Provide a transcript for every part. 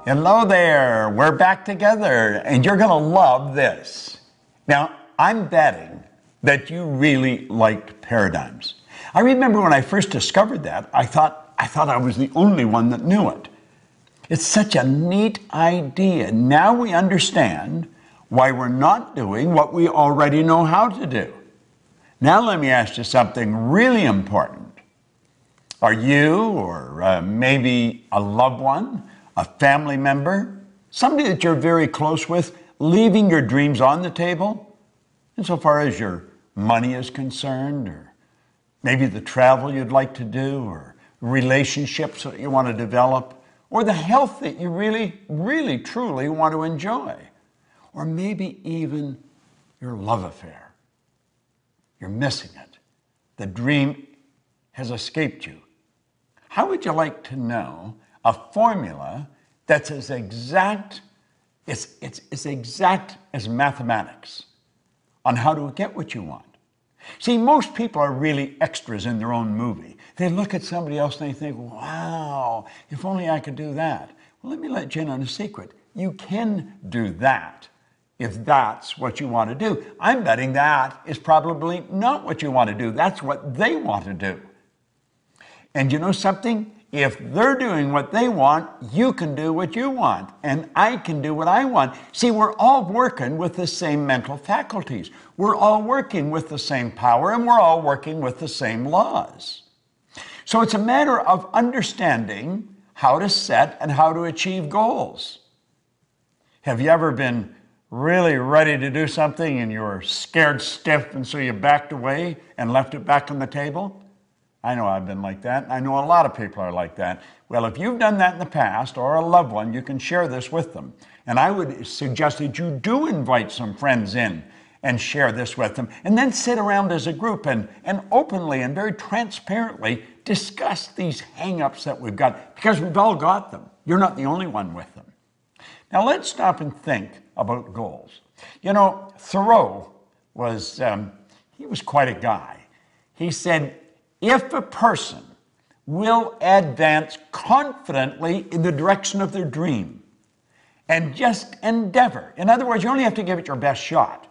Hello there, we're back together, and you're gonna love this. Now, I'm betting that you really liked paradigms. I remember when I first discovered that, I thought I was the only one that knew it. It's such a neat idea. Now we understand why we're not doing what we already know how to do. Now let me ask you something really important. Are you, or maybe a loved one, a family member, somebody that you're very close with, leaving your dreams on the table, insofar as your money is concerned, or maybe the travel you'd like to do, or relationships that you want to develop, or the health that you really, really, truly want to enjoy, or maybe even your love affair. You're missing it. The dream has escaped you. How would you like to know a formula that's as exact, it's exact as mathematics on how to get what you want? See, most people are really extras in their own movie. They look at somebody else and they think, wow, if only I could do that. Well, let me let you in on a secret. You can do that if that's what you want to do. I'm betting that is probably not what you want to do. That's what they want to do. And you know something? If they're doing what they want, you can do what you want, and I can do what I want. See, we're all working with the same mental faculties. We're all working with the same power, and we're all working with the same laws. So it's a matter of understanding how to set and how to achieve goals. Have you ever been really ready to do something and you were scared stiff, and so you backed away and left it back on the table? I know I've been like that. I know a lot of people are like that. Well, if you've done that in the past, or a loved one, you can share this with them. And I would suggest that you do invite some friends in and share this with them, and then sit around as a group and openly and very transparently discuss these hang-ups that we've got, because we've all got them. You're not the only one with them. Now let's stop and think about goals. You know, Thoreau was, he was quite a guy. He said, if a person will advance confidently in the direction of their dream and just endeavor, in other words, you only have to give it your best shot,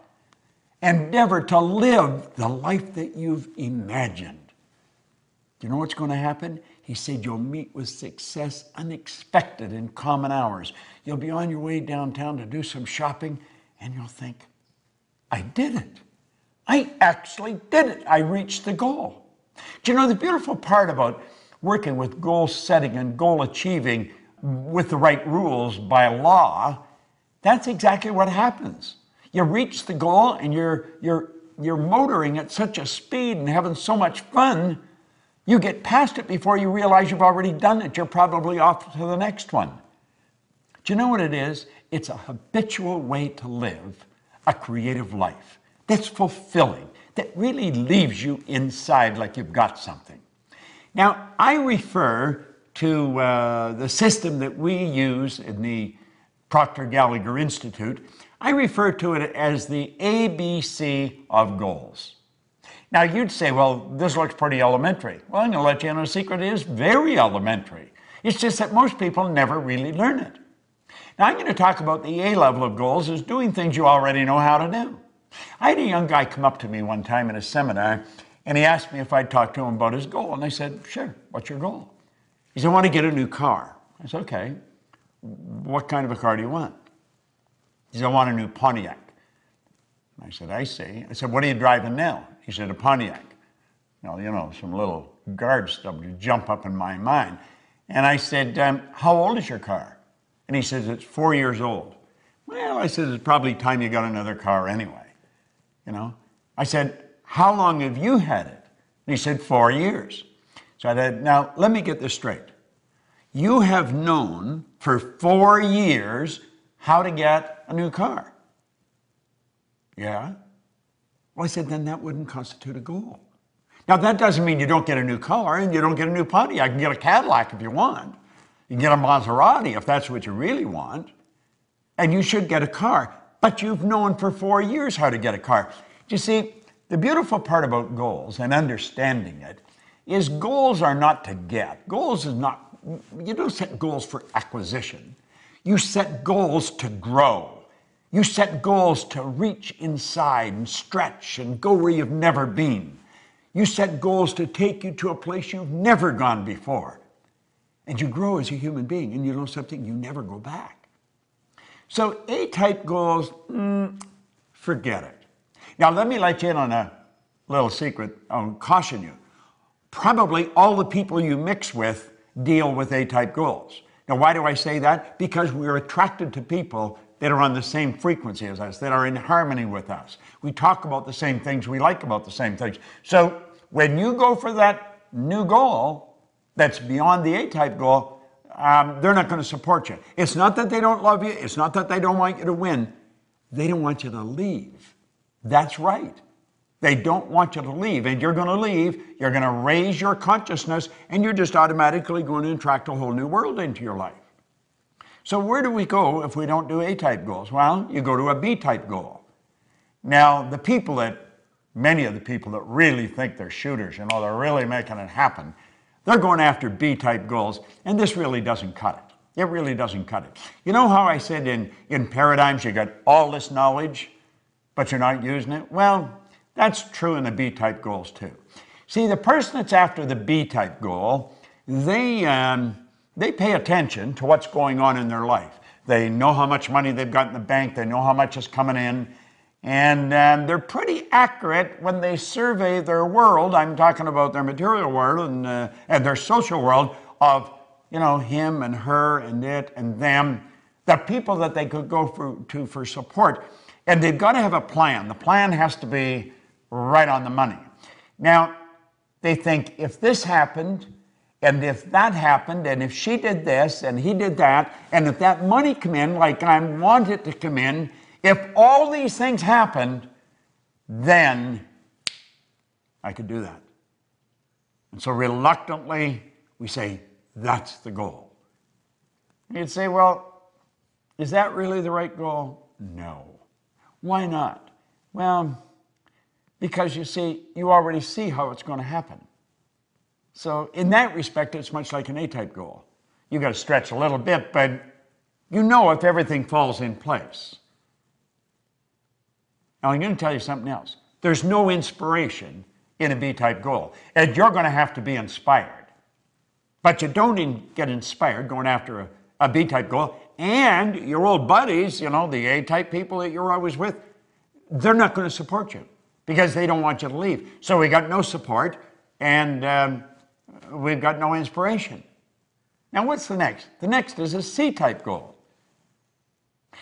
endeavor to live the life that you've imagined. Do you know what's going to happen? He said you'll meet with success unexpected in common hours. You'll be on your way downtown to do some shopping, and you'll think, I did it. I actually did it. I reached the goal. Do you know the beautiful part about working with goal setting and goal achieving with the right rules by law? That's exactly what happens. You reach the goal and you're motoring at such a speed and having so much fun, you get past it before you realize you've already done it. You're probably off to the next one. Do you know what it is? It's a habitual way to live a creative life that's fulfilling, that really leaves you inside like you've got something. Now, I refer to the system that we use in the Proctor Gallagher Institute. I refer to it as the ABC of goals. Now, you'd say, well, this looks pretty elementary. Well, I'm going to let you in on a secret. It is very elementary. It's just that most people never really learn it. Now, I'm going to talk about the A level of goals as doing things you already know how to do. I had a young guy come up to me one time in a seminar, and he asked me if I'd talk to him about his goal. And I said, sure, what's your goal? He said, I want to get a new car. I said, okay, what kind of a car do you want? He said, I want a new Pontiac. I said, I see. I said, what are you driving now? He said, a Pontiac. Well, you know, some little guard stuff to jump up in my mind. And I said, how old is your car? And he says, it's 4 years old. Well, I said, it's probably time you got another car anyway. You know, I said, how long have you had it? And he said, 4 years. So I said, now let me get this straight. You have known for 4 years how to get a new car. Yeah? Well, I said, then that wouldn't constitute a goal. Now, that doesn't mean you don't get a new car and you don't get a new Pontiac. You can get a Cadillac if you want. You can get a Maserati if that's what you really want. And you should get a car. but you've known for 4 years how to get a car. You see, the beautiful part about goals and understanding it is goals are not to get. Goals is not, you don't set goals for acquisition. You set goals to grow. You set goals to reach inside and stretch and go where you've never been. You set goals to take you to a place you've never gone before. And you grow as a human being, and you know something, you never go back. So A-type goals, forget it. Now let me let you in on a little secret. I'll caution you. Probably all the people you mix with deal with A-type goals. Now why do I say that? Because we're attracted to people that are on the same frequency as us, that are in harmony with us. We talk about the same things, we like about the same things. So when you go for that new goal that's beyond the A-type goal, they're not going to support you. It's not that they don't love you. It's not that they don't want you to win. They don't want you to leave. That's right. They don't want you to leave. And you're going to leave. You're going to raise your consciousness, and you're just automatically going to attract a whole new world into your life. So where do we go if we don't do A-type goals? Well, you go to a B-type goal. Now, many of the people that really think they're shooters, they're really making it happen, they're going after B-type goals, and this really doesn't cut it. It really doesn't cut it. You know how I said in paradigms you got all this knowledge, but you're not using it? Well, that's true in the B-type goals too. See, the person that's after the B-type goal, they pay attention to what's going on in their life. They know how much money they've got in the bank. They know how much is coming in. And they're pretty accurate when they survey their world. I'm talking about their material world and their social world of, him and her and it and them, the people that they could go to for support. And they've got to have a plan. The plan has to be right on the money. Now, they think if this happened, and if that happened, and if she did this, and he did that, and if that money come in like I want it to come in, if all these things happened, then I could do that. And so reluctantly, we say, that's the goal. You'd say, well, is that really the right goal? No. Why not? Well, because you see, you already see how it's going to happen. So in that respect, it's much like an A-type goal. You've got to stretch a little bit, but you know if everything falls in place. Now, I'm going to tell you something else. There's no inspiration in a B-type goal, and you're going to have to be inspired. But you don't get inspired going after a B-type goal, and your old buddies, the A-type people that you're always with, they're not going to support you because they don't want you to leave. So we got no support, and we've got no inspiration. Now, what's the next? The next is a C-type goal.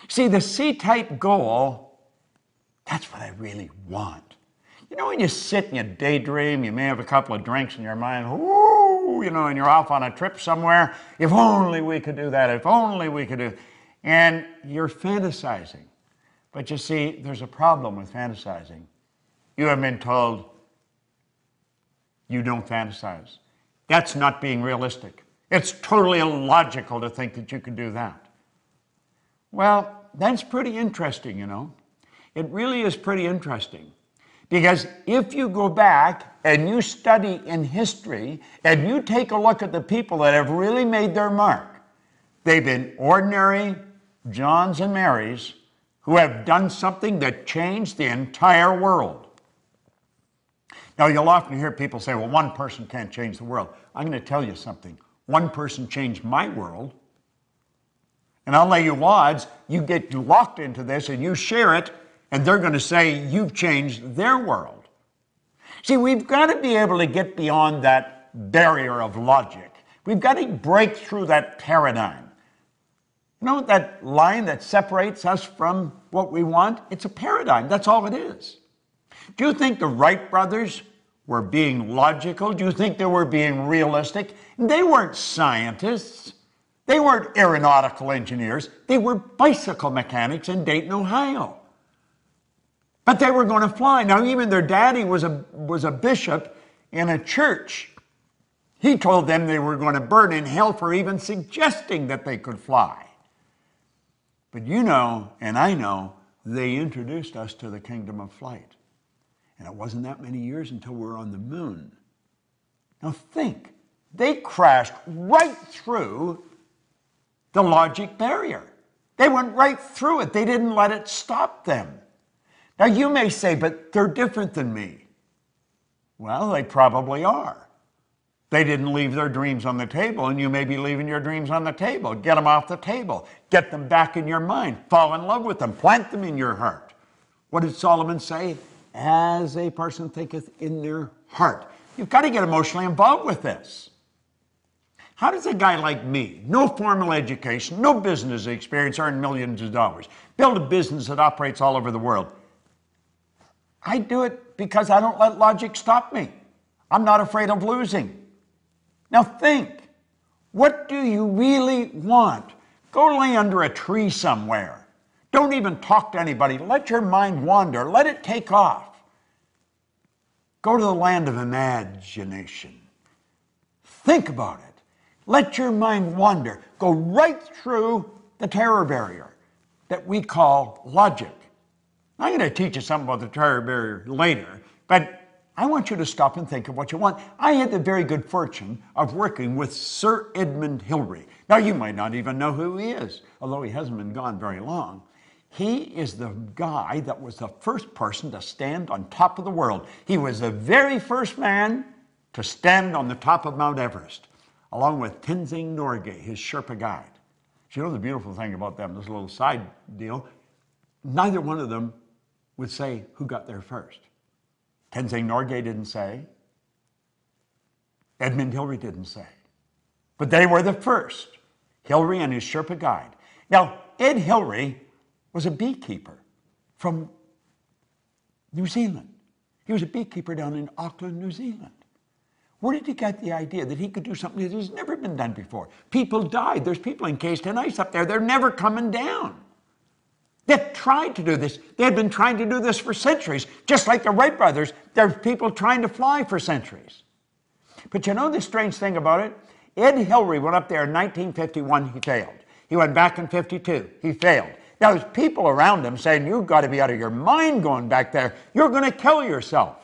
See, the C-type goal, that's what I really want. When you sit and you daydream, you may have a couple of drinks in your mind, and you're off on a trip somewhere. If only we could do that. If only we could do. And you're fantasizing. But you see, there's a problem with fantasizing. You have been told you don't fantasize. That's not being realistic. It's totally illogical to think that you could do that. Well, that's pretty interesting, It really is pretty interesting. Because if you go back and you study in history and you take a look at the people that have really made their mark, they've been ordinary Johns and Marys who have done something that changed the entire world. Now, you'll often hear people say, well, one person can't change the world. I'm going to tell you something. One person changed my world. And I'll lay you odds, you get locked into this and you share it, and they're going to say you've changed their world. See, we've got to be able to get beyond that barrier of logic. We've got to break through that paradigm. That line that separates us from what we want? It's a paradigm. That's all it is. Do you think the Wright brothers were being logical? Do you think they were being realistic? They weren't scientists. They weren't aeronautical engineers. They were bicycle mechanics in Dayton, Ohio. But they were going to fly. Now, even their daddy was a bishop in a church. He told them they were going to burn in hell for even suggesting that they could fly. But and I know, they introduced us to the kingdom of flight. And it wasn't that many years until we were on the moon. Now think, they crashed right through the logic barrier. They went right through it. They didn't let it stop them. Now you may say, but they're different than me. Well, they probably are. They didn't leave their dreams on the table, and you may be leaving your dreams on the table. Get them off the table. Get them back in your mind. Fall in love with them. Plant them in your heart. What did Solomon say? As a person thinketh in their heart. You've got to get emotionally involved with this. How does a guy like me, no formal education, no business experience, earn millions of dollars, build a business that operates all over the world? I do it because I don't let logic stop me. I'm not afraid of losing. Now think, what do you really want? Go lay under a tree somewhere. Don't even talk to anybody. Let your mind wander. Let it take off. Go to the land of imagination. Think about it. Let your mind wander. Go right through the terror barrier that we call logic. I'm going to teach you something about the terror barrier later, but I want you to stop and think of what you want. I had the very good fortune of working with Sir Edmund Hillary. Now, you might not even know who he is, although he hasn't been gone very long. He is the guy that was the first person to stand on top of the world. He was the very first man to stand on the top of Mount Everest, along with Tenzing Norgay, his Sherpa guide. So you know the beautiful thing about them, this little side deal, neither one of them would say who got there first. Tenzing Norgay didn't say. Edmund Hillary didn't say. But they were the first, Hillary and his Sherpa guide. Now, Ed Hillary was a beekeeper from New Zealand. He was a beekeeper down in Auckland, New Zealand. Where did he get the idea that he could do something that has never been done before? People died. There's people encased in ice up there. They're never coming down. They've tried to do this. They had been trying to do this for centuries. Just like the Wright brothers, there's people trying to fly for centuries. But you know the strange thing about it? Ed Hillary went up there in 1951, he failed. He went back in 52, he failed. Now there's people around him saying, you've got to be out of your mind going back there. You're going to kill yourself.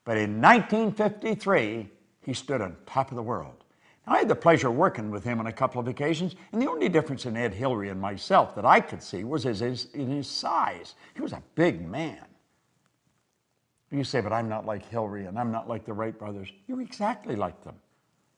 But in 1953, he stood on top of the world. Now, I had the pleasure of working with him on a couple of occasions, and the only difference in Ed Hillary and myself that I could see was in his size. He was a big man. You say, but I'm not like Hillary and I'm not like the Wright brothers. You're exactly like them.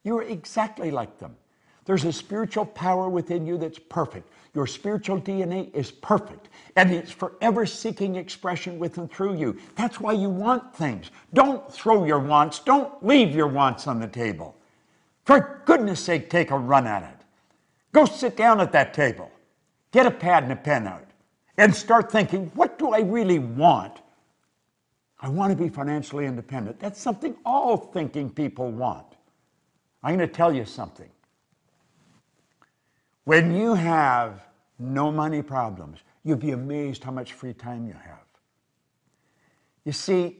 You're exactly like them. There's a spiritual power within you that's perfect. Your spiritual DNA is perfect, and it's forever seeking expression with and through you. That's why you want things. Don't throw your wants. Don't leave your wants on the table. For goodness sake, take a run at it. Go sit down at that table. Get a pad and a pen out and start thinking, what do I really want? I want to be financially independent. That's something all thinking people want. I'm going to tell you something. When you have no money problems, you'll be amazed how much free time you have. You see,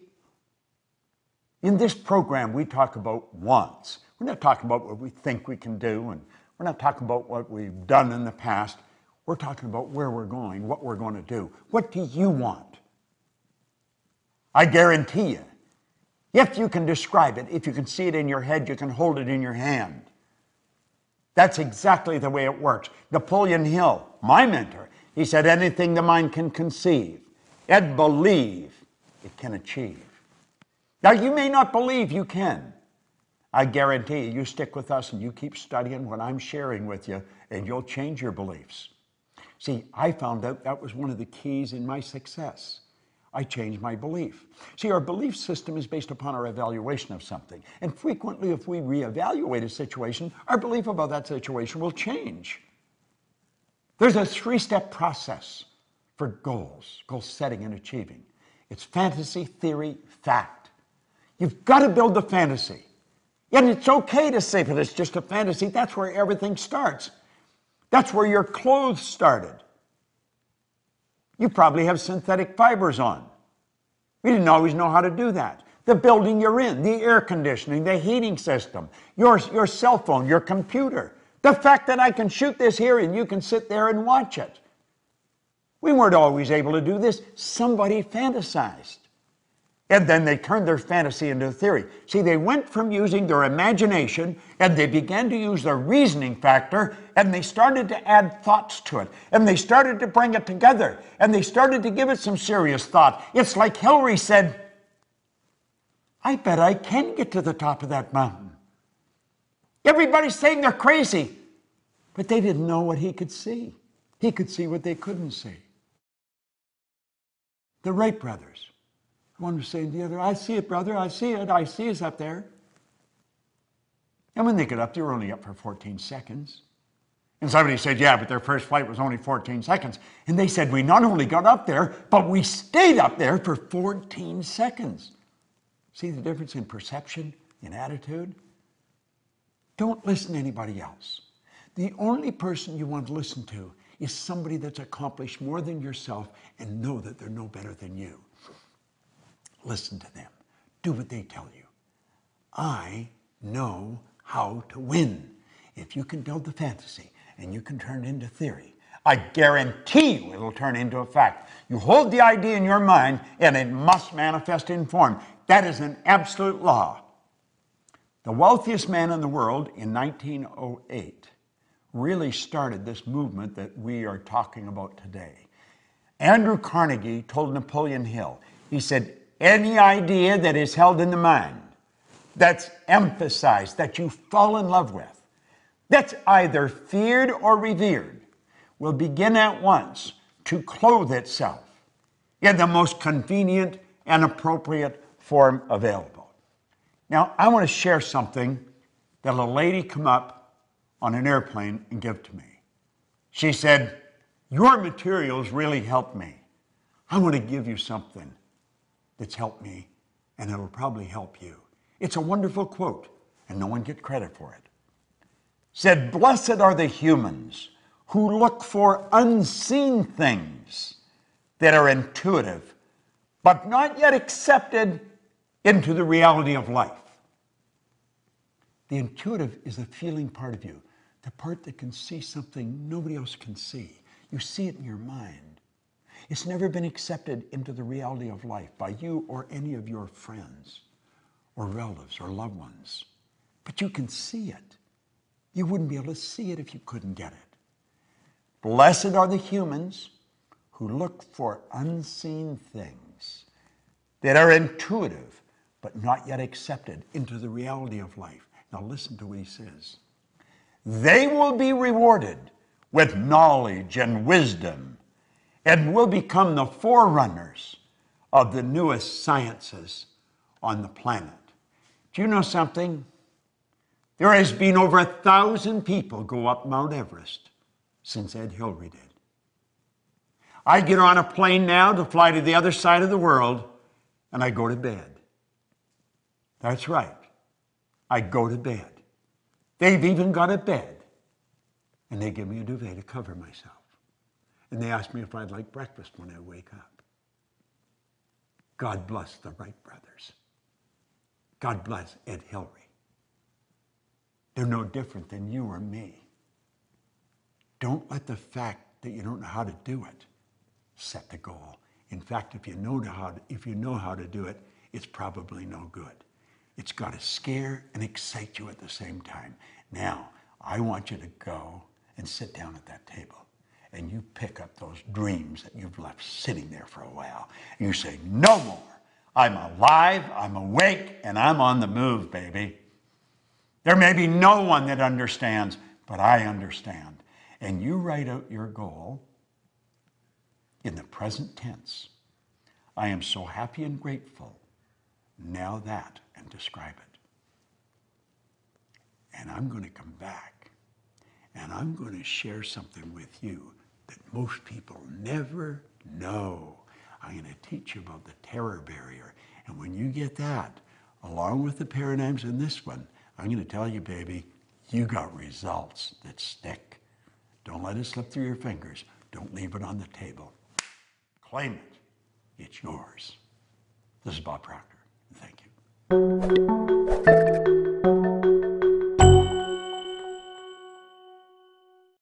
in this program, we talk about wants. We're not talking about what we think we can do, and we're not talking about what we've done in the past. We're talking about where we're going, what we're going to do. What do you want? I guarantee you, if you can describe it, if you can see it in your head, you can hold it in your hand. That's exactly the way it works. Napoleon Hill, my mentor, he said, anything the mind can conceive and believe, it can achieve. Now, you may not believe you can. I guarantee you, you stick with us and you keep studying what I'm sharing with you, and you'll change your beliefs. See, I found out that was one of the keys in my success. I changed my belief. See, our belief system is based upon our evaluation of something. And frequently, if we reevaluate a situation, our belief about that situation will change. There's a 3-step process for goals, goal setting and achieving. It's fantasy, theory, fact. You've got to build the fantasy. And it's okay to say that it's just a fantasy. That's where everything starts. That's where your clothes started. You probably have synthetic fibers on. We didn't always know how to do that. The building you're in, the air conditioning, the heating system, your cell phone, your computer. The fact that I can shoot this here and you can sit there and watch it. We weren't always able to do this. Somebody fantasized. And then they turned their fantasy into a theory. See, they went from using their imagination and they began to use their reasoning factor, and they started to add thoughts to it. And they started to bring it together. And they started to give it some serious thought. It's like Hillary said, I bet I can get to the top of that mountain. Everybody's saying they're crazy. But they didn't know what he could see. He could see what they couldn't see. The Wright brothers. One was saying to the other, I see it, brother, I see it, I see us up there. And when they got up, they were only up for 14 seconds. And somebody said, yeah, but their first flight was only 14 seconds. And they said, we not only got up there, but we stayed up there for 14 seconds. See the difference in perception, in attitude? Don't listen to anybody else. The only person you want to listen to is somebody that's accomplished more than yourself and know that they're no better than you. Listen to them. Do what they tell you. I know how to win. If you can build the fantasy and you can turn it into theory, I guarantee you it'll turn into a fact. You hold the idea in your mind and it must manifest in form. That is an absolute law. The wealthiest man in the world in 1908 really started this movement that we are talking about today. Andrew Carnegie told Napoleon Hill, he said, any idea that is held in the mind, that's emphasized, that you fall in love with, that's either feared or revered, will begin at once to clothe itself in the most convenient and appropriate form available. Now, I want to share something that a lady come up on an airplane and give to me. She said, your materials really helped me. I want to give you something that's helped me, and it'll probably help you. It's a wonderful quote, and no one gets credit for it. Said, blessed are the humans who look for unseen things that are intuitive, but not yet accepted into the reality of life. The intuitive is the feeling part of you, the part that can see something nobody else can see. You see it in your mind. It's never been accepted into the reality of life by you or any of your friends or relatives or loved ones. But you can see it. You wouldn't be able to see it if you couldn't get it. Blessed are the humans who look for unseen things that are intuitive but not yet accepted into the reality of life. Now listen to what he says. They will be rewarded with knowledge and wisdom and will become the forerunners of the newest sciences on the planet. Do you know something? There has been over 1,000 people go up Mount Everest since Ed Hillary did. I get on a plane now to fly to the other side of the world, and I go to bed. That's right. I go to bed. They've even got a bed, and they give me a duvet to cover myself. And they ask me if I'd like breakfast when I wake up. God bless the Wright brothers. God bless Ed Hillary. They're no different than you or me. Don't let the fact that you don't know how to do it set the goal. In fact, if you know how to do it, it's probably no good. It's got to scare and excite you at the same time. Now, I want you to go and sit down at that table. And you pick up those dreams that you've left sitting there for a while. And you say, no more. I'm alive, I'm awake, and I'm on the move, baby. There may be no one that understands, but I understand. And you write out your goal in the present tense. I am so happy and grateful. Now that, and describe it. And I'm going to come back, and I'm going to share something with you that most people never know. I'm going to teach you about the terror barrier. And when you get that, along with the paradigms in this one, I'm going to tell you, baby, you got results that stick. Don't let it slip through your fingers. Don't leave it on the table. Claim it. It's yours. This is Bob Proctor. Thank you.